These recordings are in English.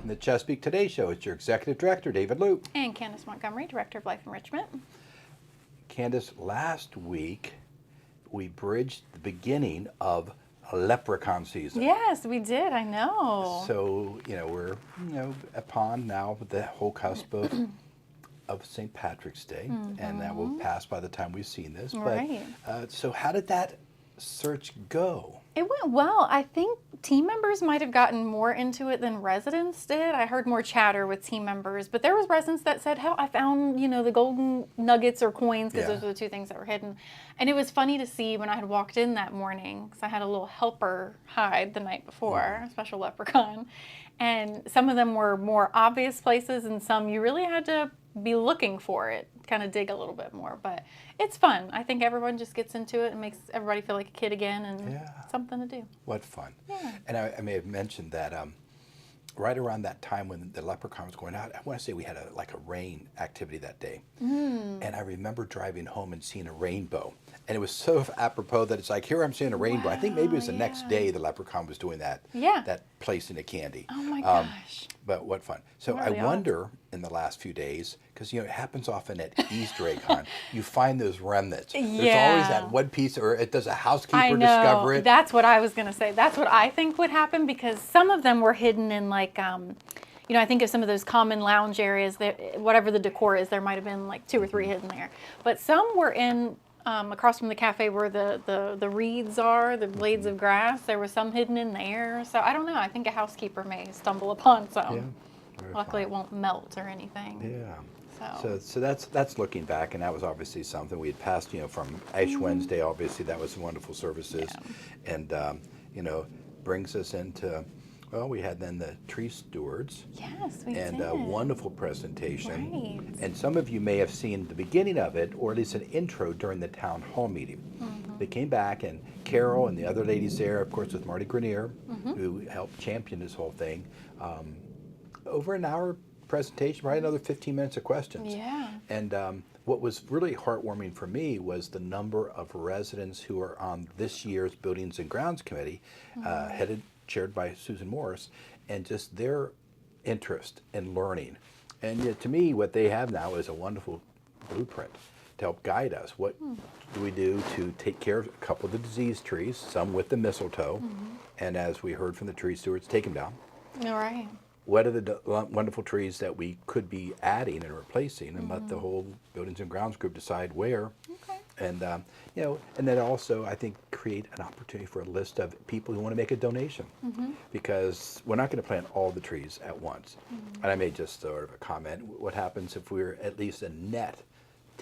from the Chesapeake Today Show. It's your Executive Director, David Loop. And Candace Montgomery, Director of Life Enrichment. Candace, last week we bridged the beginning of leprechaun season. Yes, we did. I know. So, we're, upon now the whole cusp of St. Patrick's Day, and that will pass by the time we've seen this. Right. But so how did that search go? It went well. I think team members might have gotten more into it than residents did. I heard more chatter with team members, but there was residents that said, hell, I found, the golden nuggets or coins, because those were the two things that were hidden. And it was funny to see when I had walked in that morning, because I had a little helper hide the night before, a special leprechaun. And some of them were more obvious places, and some you really had to be looking for it, kind of dig a little bit more. But it's fun. I think everyone just gets into it and makes everybody feel like a kid again, and something to do. What fun. Yeah. And I may have mentioned that right around that time when the leprechaun was going out, I want to say we had a rain activity that day. And I remember driving home and seeing a rainbow. And it was so apropos that it's like, here I'm seeing a rainbow. I think maybe it was the next day the leprechaun was doing that, that placing of candy. Oh my gosh. But what fun. So I wonder in the last few days, because it happens often at Easter egg hunt, you find those remnants. There's always that one piece, or does a housekeeper discover it? That's what I was going to say. That's what I think would happen, because some of them were hidden in I think of some of those common lounge areas, whatever the decor is, there might have been like 2 or 3 hidden there. But some were in across from the cafe where the reeds are, the blades of grass. There was some hidden in there. So I don't know. I think a housekeeper may stumble upon some. Luckily, it won't melt or anything. Yeah. So that's looking back, and that was obviously something we had passed. From Ash Wednesday. Obviously, that was wonderful services, and brings us into. Well, we had then the tree stewards. Yes, we did. And a wonderful presentation. Right. And some of you may have seen the beginning of it, or at least an intro during the town hall meeting. They came back, and Carol and the other ladies there, of course, with Marty Grenier, who helped champion this whole thing. Over an hour presentation, probably another 15 minutes of questions. Yeah. And what was really heartwarming for me was the number of residents who are on this year's Buildings and Grounds Committee, chaired by Susan Morris, and just their interest in learning. And to me, what they have now is a wonderful blueprint to help guide us. What do we do to take care of a couple of the diseased trees, some with the mistletoe, and as we heard from the tree stewards, take them down. All right. What are the wonderful trees that we could be adding and replacing, and let the whole Buildings and Grounds group decide where. Okay. And and then also I think create an opportunity for a list of people who want to make a donation, because we're not going to plant all the trees at once. And I made just sort of a comment: what happens if we're at least a net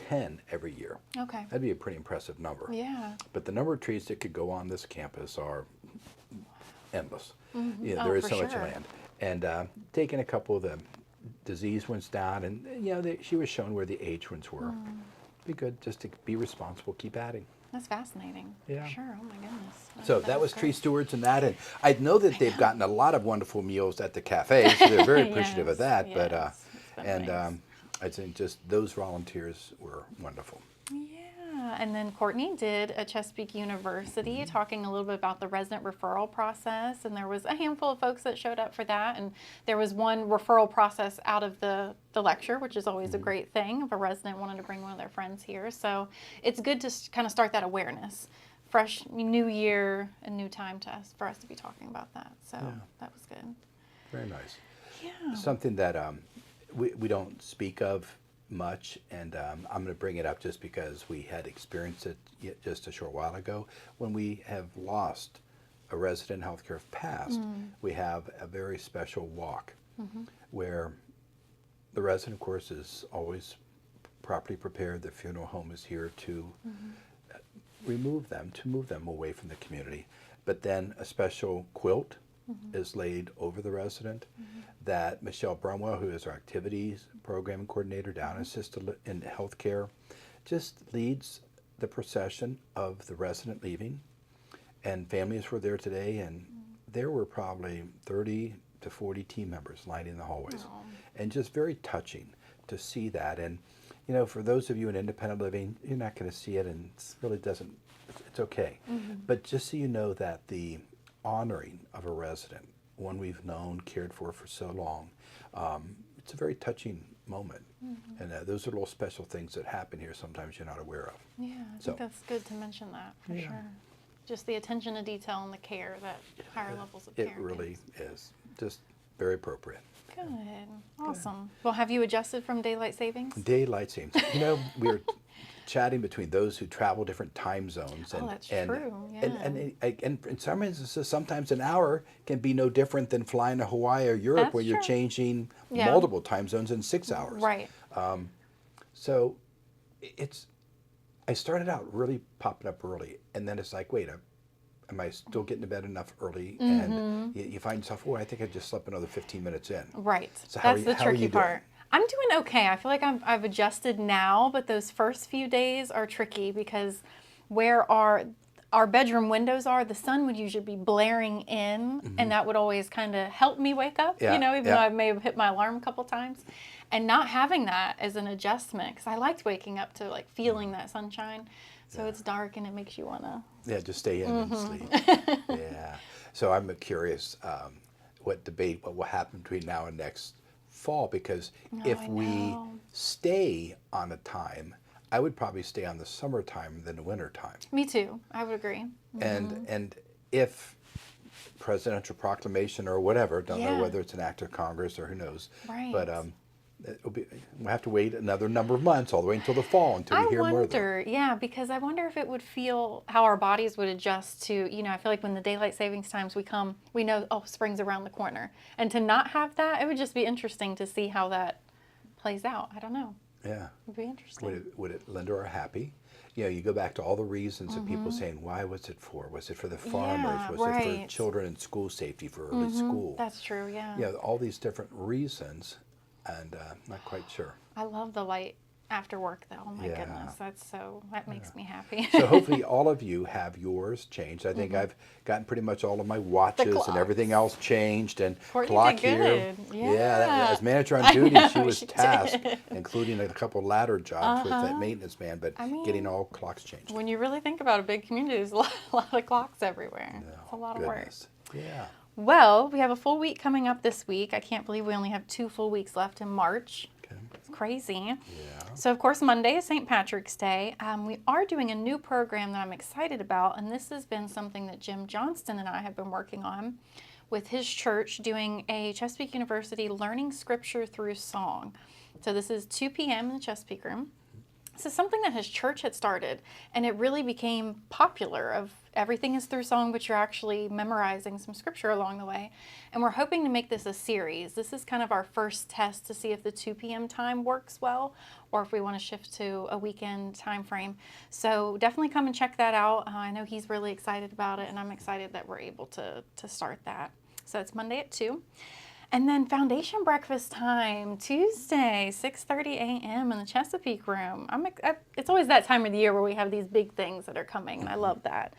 10 every year? Okay. That'd be a pretty impressive number. Yeah. But the number of trees that could go on this campus are endless. Oh, there is for so much sure. land. And taking a couple of the diseased ones down, and she was shown where the aged ones were. Be good just to be responsible, keep adding. That's fascinating. Yeah. Sure. Oh my goodness. So that was tree stewards and that, and I know that they've gotten a lot of wonderful meals at the cafe, so they're very appreciative of that. Yes, But it's been nice. I think just those volunteers were wonderful. Yeah, and then Courtney did at Chesapeake University talking a little bit about the resident referral process, and there was a handful of folks that showed up for that, and there was one referral process out of the lecture, which is always a great thing if a resident wanted to bring one of their friends here. So it's good to kind of start that awareness. Fresh new year, a new time for us to be talking about that. So that was good. Very nice. Yeah. Something that we don't speak of much, and I'm going to bring it up just because we had experienced it just a short while ago. When we have lost a resident in healthcare of passed, we have a very special walk where the resident, of course, is always properly prepared. The funeral home is here to move them away from the community. But then a special quilt is laid over the resident that Michelle Brumwell, who is our activities program coordinator down in healthcare, just leads the procession of the resident leaving. And families were there today, and there were probably 30 to 40 team members lining the hallways. And just very touching to see that. And for those of you in independent living, you're not going to see it, and it really doesn't, it's okay. But just so you know that the honoring of a resident one we've known, cared for so long. It's a very touching moment. And those are little special things that happen here sometimes you're not aware of. Yeah, I So- think that's good to mention that for Yeah. sure. Just the attention to detail and the care that higher levels of care. It really is. Just very appropriate. Good. Awesome. Well, have you adjusted from daylight savings? Daylight savings. You know, we were chatting between those who travel different time zones. And, That's and, true, and in some instances, sometimes an hour can be no different than flying to Hawaii or Europe That's where you're true. changing Yeah. multiple time zones in 6 hours. Right. So I started out really popping up early, and then it's like, wait, am I still getting to bed enough early? And you find yourself, oh, I think I just slept another 15 minutes in. Right. So how are That's you- the how are tricky you doing? part. I'm doing okay. I feel like I've adjusted now, but those first few days are tricky because where our bedroom windows are, the sun would usually be blaring in, and that would always kind of help me wake up, Yeah, even yeah. though I may have hit my alarm a couple times. And not having that as an adjustment, because I liked waking up to like feeling that sunshine. So it's dark and it makes you want to. Yeah, just stay in and sleep. Yeah. So I'm curious what will happen between now and next fall, because if I we know. stay on a time, I would probably stay on the summertime than the wintertime. Me too. I would agree. And if presidential proclamation or whatever, don't know Yeah. whether it's an act of Congress or who knows, Right. but we'll have to wait another number of months all the way until the fall until we I hear more. wonder, yeah, because I wonder if it would feel how our bodies would adjust to, I feel like when the daylight savings times we know, oh, spring's around the corner. And to not have that, it would just be interesting to see how that plays out. I don't know. Yeah. It would be interesting. Would it render her happy? You go back to all the reasons of people saying, why was it for? Was it for the farmers? Yeah, Was it for right. children in school safety, for early school? That's true, yeah. All these different reasons, and not quite sure. I love the light after work, though. Oh, my Yeah. goodness. That makes me happy. So hopefully all of you have yours changed. I think I've gotten pretty much all of my watches and everything else changed, and Courtney clock did here. good. Yeah. As manager on I duty, know, she was she tasked, did. including a couple ladder jobs with that maintenance man, but I mean, getting all clocks changed. When you really think about a big community, there's a lot of clocks everywhere. It's a lot of work. Goodness. Yeah. Well, we have a full week coming up this week. I can't believe we only have 2 full weeks left in March. Okay. It's crazy. Yeah. So, of course, Monday is St. Patrick's Day. We are doing a new program that I'm excited about, and this has been something that Jim Johnston and I have been working on with his church, doing a Chesapeake University Learning Scripture Through Song. So this is 2 p.m. in the Chesapeake Room. This is something that his church had started, and it really became popular. Of everything is through song, but you're actually memorizing some scripture along the way. And we're hoping to make this a series. This is kind of our first test to see if the 2 p.m. time works well, or if we want to shift to a weekend time frame. So definitely come and check that out. I know he's really excited about it, and I'm excited that we're able to start that. So it's Monday at 2. And then foundation breakfast time, Tuesday, 6:30 a.m. in the Chesapeake Room. It's always that time of the year where we have these big things that are coming, and I love that.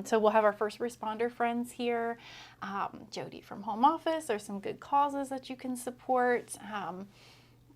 So we'll have our first responder friends here. Jody from home office. There's some good causes that you can support.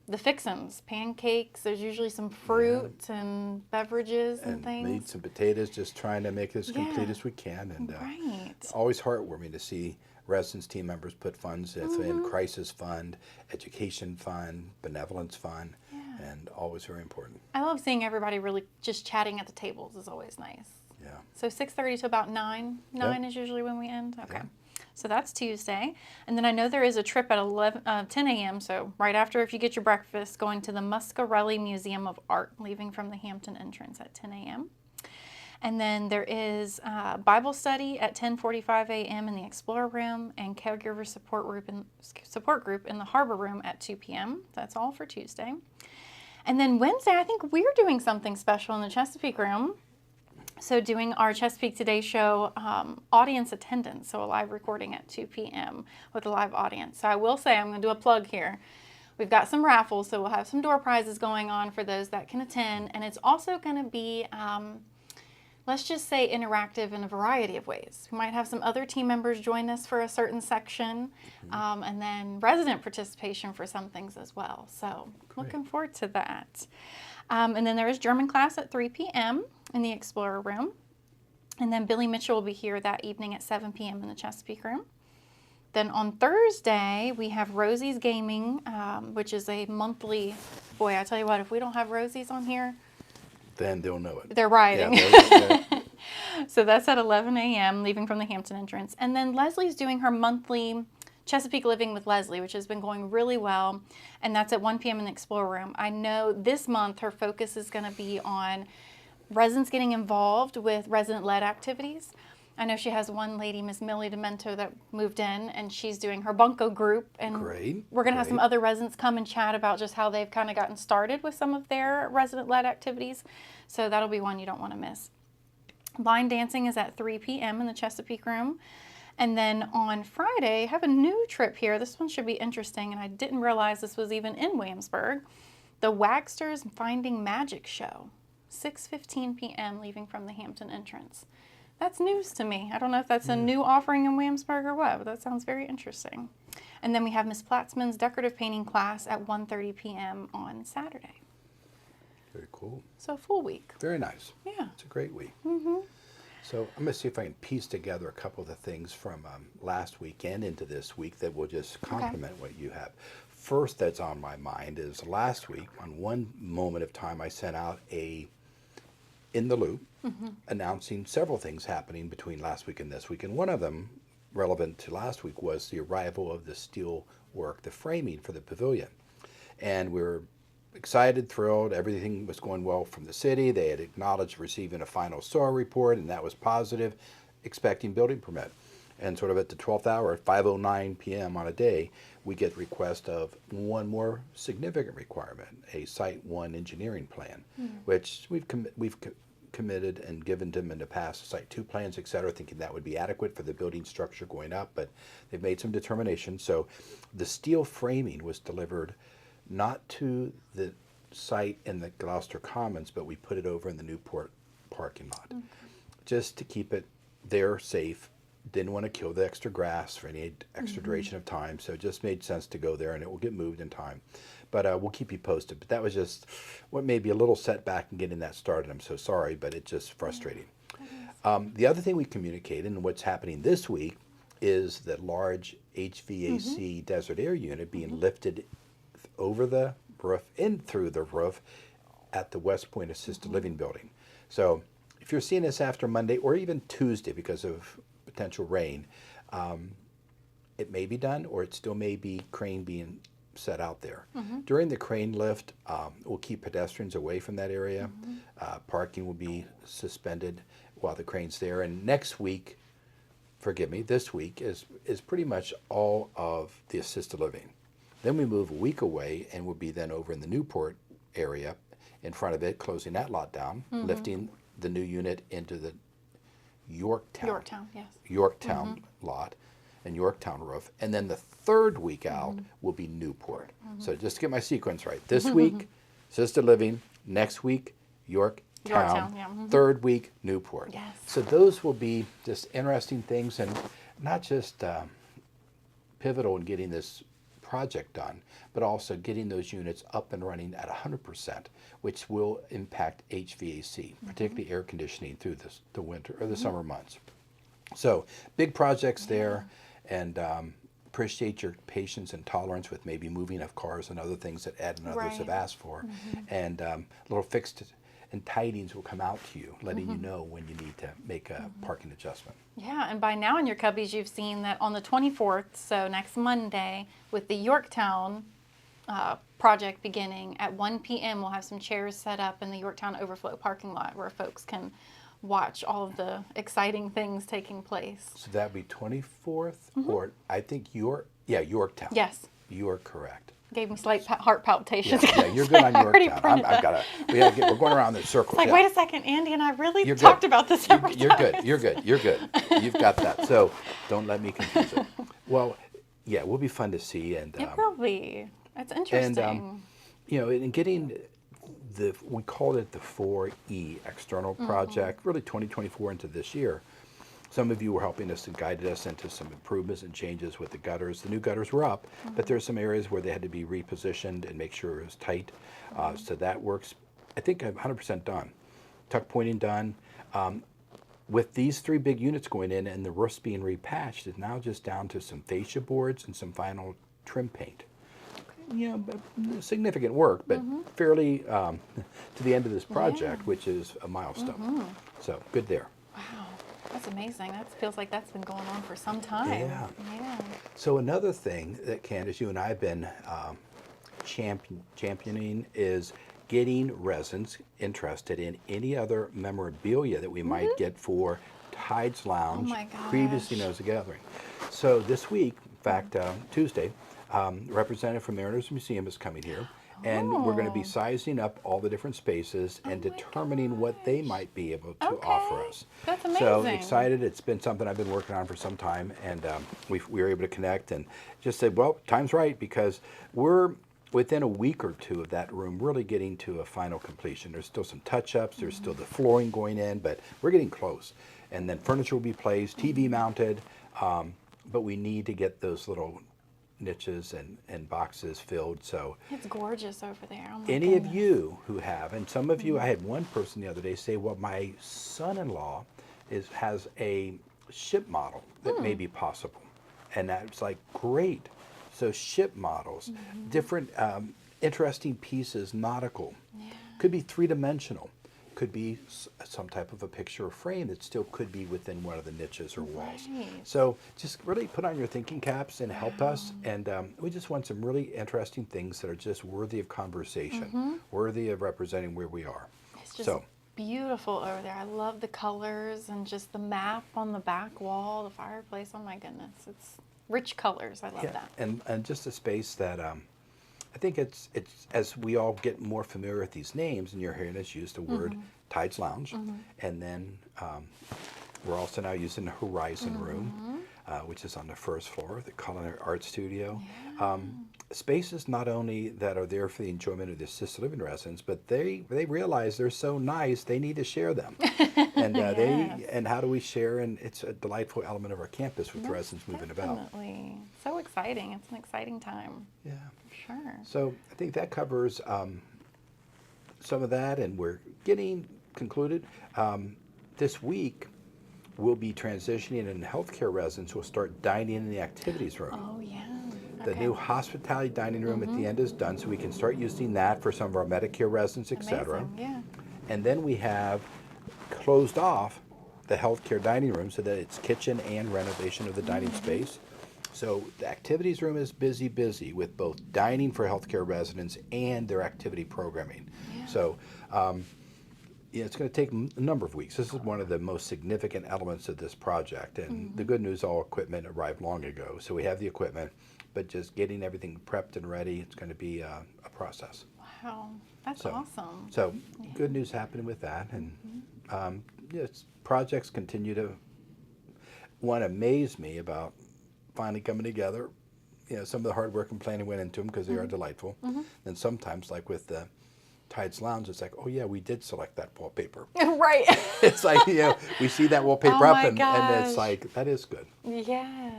The fixins, pancakes. There's usually some fruit and beverages and things. Meats and potatoes, just trying to make it as complete Yeah. as we can. And Right. it's always heartwarming to see residents, team members put funds in crisis fund, education fund, benevolence fund, and always very important. I love seeing everybody really just chatting at the tables is always nice. Yeah. So 6:30 to about 9. 9 is usually when we end. Okay. So that's Tuesday. And then I know there is a trip at 10 a.m. So right after, if you get your breakfast, going to the Muscarelli Museum of Art, leaving from the Hampton entrance at 10 a.m. And then there is Bible study at 10:45 a.m. in the Explorer Room, and caregiver support group in the Harbor Room at 2 p.m. That's all for Tuesday. And then Wednesday, I think we're doing something special in the Chesapeake Room. So doing our Chesapeake Today show audience attendance, so a live recording at 2 p.m. with a live audience. So I will say, I'm going to do a plug here. We've got some raffles, so we'll have some door prizes going on for those that can attend. And it's also going to be, let's just say, interactive in a variety of ways. We might have some other team members join us for a certain section, and then resident participation for some things as well. So looking forward to that. And then there is German class at 3 p.m. in the Explorer Room. And then Billy Mitchell will be here that evening at 7 p.m. in the Chesapeake Room. Then on Thursday, we have Rosie's Gaming, which is a monthly. Boy, I tell you what, if we don't have Rosie's on here, Then they'll know it. they're rioting. Yeah, So that's at 11 a.m., leaving from the Hampton entrance. And then Leslie's doing her monthly Chesapeake Living with Leslie, which has been going really well. And that's at 1 p.m. in the Explorer Room. I know this month her focus is going to be on residents getting involved with resident-led activities. I know she has one lady, Miss Millie Demento, that moved in, and she's doing her Bunko group. And Great, we're going to have some great. other residents come and chat about just how they've kind of gotten started with some of their resident-led activities. So that'll be one you don't want to miss. Line dancing is at 3 p.m. in the Chesapeake Room. And then on Friday, I have a new trip here. This one should be interesting, and I didn't realize this was even in Williamsburg. The Wagsters Finding Magic Show, 6:15 p.m., leaving from the Hampton entrance. That's news to me. I don't know if that's a new offering in Williamsburg or what, but that sounds very interesting. And then we have Miss Platzman's decorative painting class at 1:30 p.m. on Saturday. Very cool. So a full week. Very nice. Yeah. It's a great week. Mm-hmm. So I'm going to see if I can piece together a couple of the things from last weekend into this week that will just complement what you have. First that's on my mind is last week, on one moment of time, I sent out a in the loop announcing several things happening between last week and this week. And one of them, relevant to last week, was the arrival of the steel work, the framing for the pavilion. And we were excited, thrilled, everything was going well from the city. They had acknowledged receiving a final SOAR report, and that was positive, expecting building permit. And sort of at the 12th hour, at 5:09 p.m. on a day, we get request of one more significant requirement, a Site 1 engineering plan, which we've committed and given them in the past, Site 2 plans, et cetera, thinking that would be adequate for the building structure going up, but they've made some determination. So the steel framing was delivered not to the site in the Gloucester Commons, but we put it over in the Newport parking lot, just to keep it there safe. Didn't want to kill the extra grass for any extra duration of time, so it just made sense to go there, and it will get moved in time. But we'll keep you posted. But that was just what may be a little setback in getting that started. I'm so sorry, but it's just frustrating. The other thing we communicated, and what's happening this week, is the large HVAC desert air unit being lifted over the roof, in through the roof at the West Point Assisted Living Building. So if you're seeing this after Monday or even Tuesday because of potential rain, it may be done, or it still may be crane being set out there. During the crane lift, we'll keep pedestrians away from that area. Parking will be suspended while the crane's there. And next week, forgive me, this week is pretty much all of the assisted living. Then we move a week away, and we'll be then over in the Newport area in front of it, closing that lot down, lifting the new unit into the Yorktown lot and Yorktown roof. And then the third week out will be Newport. So just to get my sequence right. This week, assisted living. Next week, Yorktown. Third week, Newport. Yes. So those will be just interesting things, and not just pivotal in getting this project done, but also getting those units up and running at 100%, which will impact HVAC, particularly air conditioning through the winter or the summer months. So big projects there, and appreciate your patience and tolerance with maybe moving of cars and other things that Ed and others have asked for. And little fixed and tidings will come out to you, letting you know when you need to make a parking adjustment. Yeah, and by now in your cubbies, you've seen that on the 24th, so next Monday, with the Yorktown project beginning at 1 p.m., we'll have some chairs set up in the Yorktown Overflow parking lot where folks can watch all of the exciting things taking place. So that'd be 24th, or I think Yorktown. Yes. You are correct. Gave me slight heart palpitations. Yeah, you're good on I already Yorktown. printed it. We're going around the circle. It's like, wait a second, Andy and I really You're talked good. about this several You're times. good. You're good. You're good. You've got that. So don't let me confuse it. Well, yeah, it will be fun to see, and It will be. It's interesting. and in getting we called it the 4E external project, really 2024 into this year. Some of you were helping us and guided us into some improvements and changes with the gutters. The new gutters were up, but there are some areas where they had to be repositioned and make sure it was tight. So that works, I think, 100% done. Tuck pointing done. with these 3 big units going in and the roofs being repatched, it's now just down to some fascia boards and some final trim paint. Significant work, but fairly to the end of this project, which is a milestone. So good there. Wow, that's amazing. That feels like that's been going on for some time. Yeah. Yeah. So another thing that Candace, you and I have been championing is getting residents interested in any other memorabilia that we might get for Tides Lounge, my gosh. previously known as the Gathering. So this week, in fact, Tuesday, representative from Mariners Museum is coming here, and we're going to be sizing up all the different spaces and determining what they might be able to offer us. That's So amazing. excited! It's been something I've been working on for some time, and we were able to connect and just said, well, time's right, because we're within a week or two of that room really getting to a final completion. There's still some touch-ups, there's still the flooring going in, but we're getting close. And then furniture will be placed, TV mounted, but we need to get those little niches and boxes filled. So It's gorgeous over there. Oh my any of goodness. you who have, and some of you, I had one person the other day say, well, my son-in-law has a ship model that may be possible. And that's like, great. So ship models, different interesting pieces, nautical. Could be 3-dimensional. Could be some type of a picture or frame that still could be within one of the niches or walls. Right. So just really put on your thinking caps and help us. And we just want some really interesting things that are just worthy of conversation, worthy of representing where we are. It's just So beautiful over there. I love the colors and just the map on the back wall, the fireplace. Oh my goodness. It's rich colors. I love that. and just a space that I think it's as we all get more familiar with these names, and you're hearing us use the word Tides Lounge, and then we're also now using the Horizon Room, which is on the first floor, the Culinary Art Studio. Spaces not only that are there for the enjoyment of the assisted living residents, but they realize they're so nice they need to share them. And and how do we share? And it's a delightful element of our campus with residents moving about. Definitely. So exciting. It's an exciting time. Yeah. For sure. So I think that covers some of that, and we're getting concluded. This week, we'll be transitioning, and healthcare residents will start dining in the activities room. Oh, yeah. The new hospitality dining room at the end is done, so we can start using that for some of our Medicare residents, et cetera. Amazing. Yeah. And then we have closed off the healthcare dining room so that it's kitchen and renovation of the dining space. So the activities room is busy with both dining for healthcare residents and their activity programming. Yeah. So it's going to take a number of weeks. This is one of the most significant elements of this project. And the good news, all equipment arrived long ago. So we have the equipment, but just getting everything prepped and ready, it's going to be a process. Wow. That's So- awesome. So good news happening with that. And projects continue to, one, amaze me about finally coming together. Some of the hard work and planning went into them because they are delightful. And sometimes, like with the Tides Lounge, it's like, oh yeah, we did select that wallpaper. Right. It's like, we see that wallpaper Oh up my and it's gosh. like, that is good. Yes,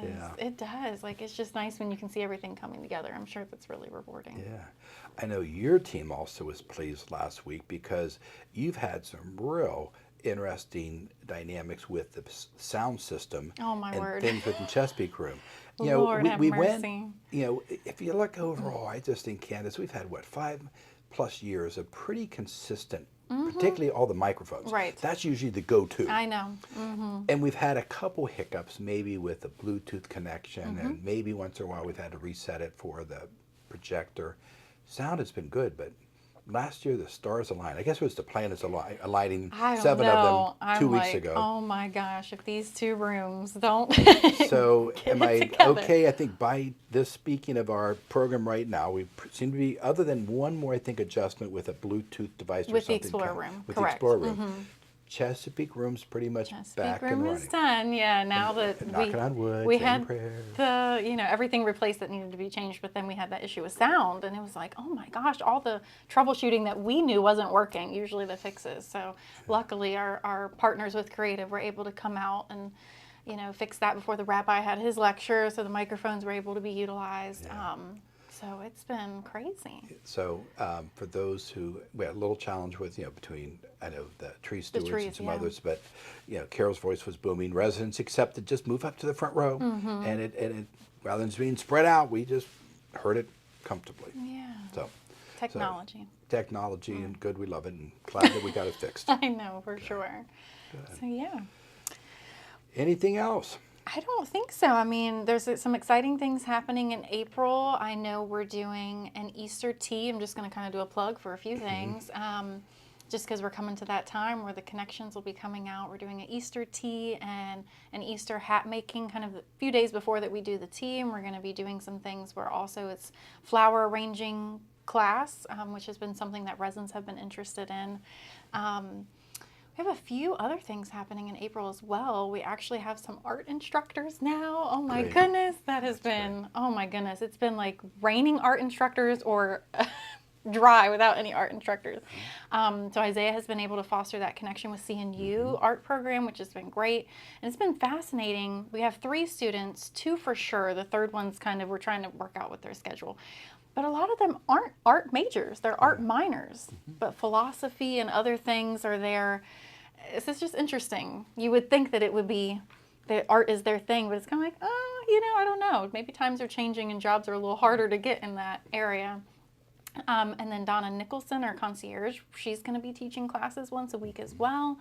Yeah. it does. Like, it's just nice when you can see everything coming together. I'm sure that's really rewarding. Yeah. I know your team also was pleased last week because you've had some real interesting dynamics with the sound system Oh, my and word. things within Chesapeake Room. Lord have we mercy. went, if you look overall, I just think, Candace, we've had, 5+ years of pretty consistent, particularly all the microphones. Right. That's usually the go-to. I know. And we've had a couple hiccups, maybe with the Bluetooth connection, and maybe once in a while we've had to reset it for the projector. Sound has been good, but last year the stars aligned. I guess it was the planets aligning, I don't 7 know. of them I'm 2 weeks like, ago. oh my gosh, if these 2 rooms don't. So am I together. okay? I think by this, speaking of our program right now, we seem to be, other than one more, I think, adjustment with a Bluetooth device or With the something. Explorer Room, With correct. the Explorer Room. Chesapeake Room's pretty much Chesapeake back and Room running. is done. Yeah, now that Knocking on wood, we saying had prayers. the everything replaced that needed to be changed, but then we had that issue with sound, and it was like, oh my gosh, all the troubleshooting that we knew wasn't working. Usually the fixes. So luckily, our partners with Creative were able to come out and fix that before the rabbi had his lecture, so the microphones were able to be utilized. So it's been crazy. So for those who, we had a little challenge with, between, I know the tree stewards and trees, some yeah. others, but, Carol's voice was booming. Residents accepted, just move up to the front row. Mm-hmm. And it, rather than being spread out, we just heard it comfortably. Yeah. So Technology. technology and good, we love it, and glad that we got it fixed. I know, for sure. So, yeah. Anything else? I don't think so. I mean, there's some exciting things happening in April. I know we're doing an Easter tea. I'm just going to kind of do a plug for a few things. Just because we're coming to that time where the connections will be coming out. We're doing an Easter tea and an Easter hat making kind of a few days before that we do the tea. And we're going to be doing some things where also it's flower arranging class, which has been something that residents have been interested in. We have a few other things happening in April as well. We actually have some art instructors now. Oh my Great. goodness, that has been, oh my goodness, it's been like raining art instructors or dry without any art instructors. So Isaiah has been able to foster that connection with CNU art program, which has been great. And it's been fascinating. We have 3 students, 2 for sure. The third one's kind of, we're trying to work out with their schedule. But a lot of them aren't art majors, they're art minors. But philosophy and other things are there. It's just interesting. You would think that it would be, that art is their thing, but it's kind of like, oh, I don't know. Maybe times are changing and jobs are a little harder to get in that area. And then Donna Nicholson, our concierge, she's going to be teaching classes once a week as well.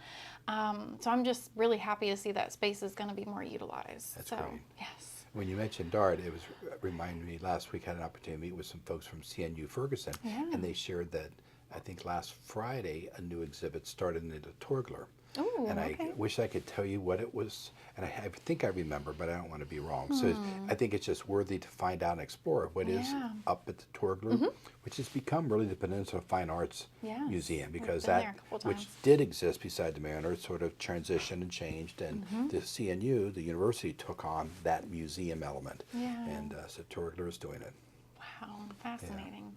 So I'm just really happy to see that space is going to be more utilized. That's so, great. yes. When you mentioned art, it was reminded me last week I had an opportunity to meet with some folks from CNU Ferguson, Yeah. and they shared that I think last Friday a new exhibit started in the Torgler. Ooh, And I okay. wish I could tell you what it was, and I think I remember, but I don't want to be wrong. So I think it's just worthy to find out and explore what is Yeah. up at the Torgler, which has become really the Peninsula Fine Arts Yes, Museum, we've because been there that, a couple which times. did exist beside the Mariner, sort of transitioned and changed, and the CNU, the university, took on that museum element. Yeah. And so Torgler is doing it. Wow, fascinating.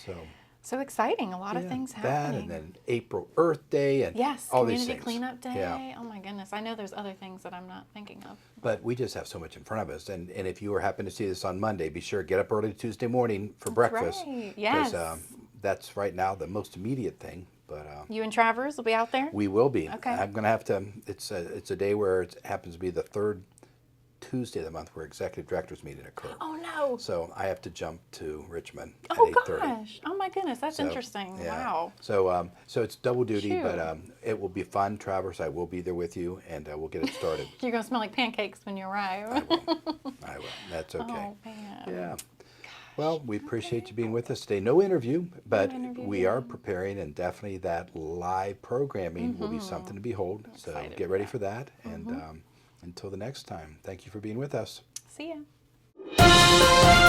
So So exciting. A lot of yeah, things that, happening. and then April Earth Day, and Yes, all these Community things. Cleanup Day. Yeah. Oh my goodness. I know there's other things that I'm not thinking of. But we just have so much in front of us. And if you happen to see this on Monday, be sure to get up early Tuesday morning for breakfast. right. 'Cause, Yes. that's right now the most immediate thing. But You and Travers will be out there? we will be. Okay. I'm going to have to, it's a day where it happens to be the third Tuesday of the month where executive directors meeting occur. Oh no. So I have to jump to Richmond at Oh 8:30. gosh. Oh my goodness. That's So, interesting. yeah. Wow. So it's double duty, but Shoot. it will be fun. Travers, I will be there with you, and we'll get it started. You're going to smell like pancakes when you arrive. I will. That's okay. Oh man. Yeah. Well, we appreciate you being with us today. No interview, but interview we are preparing, and definitely that live programming will be something to behold. So excited get for ready that. for that. And until the next time, thank you for being with us. See ya.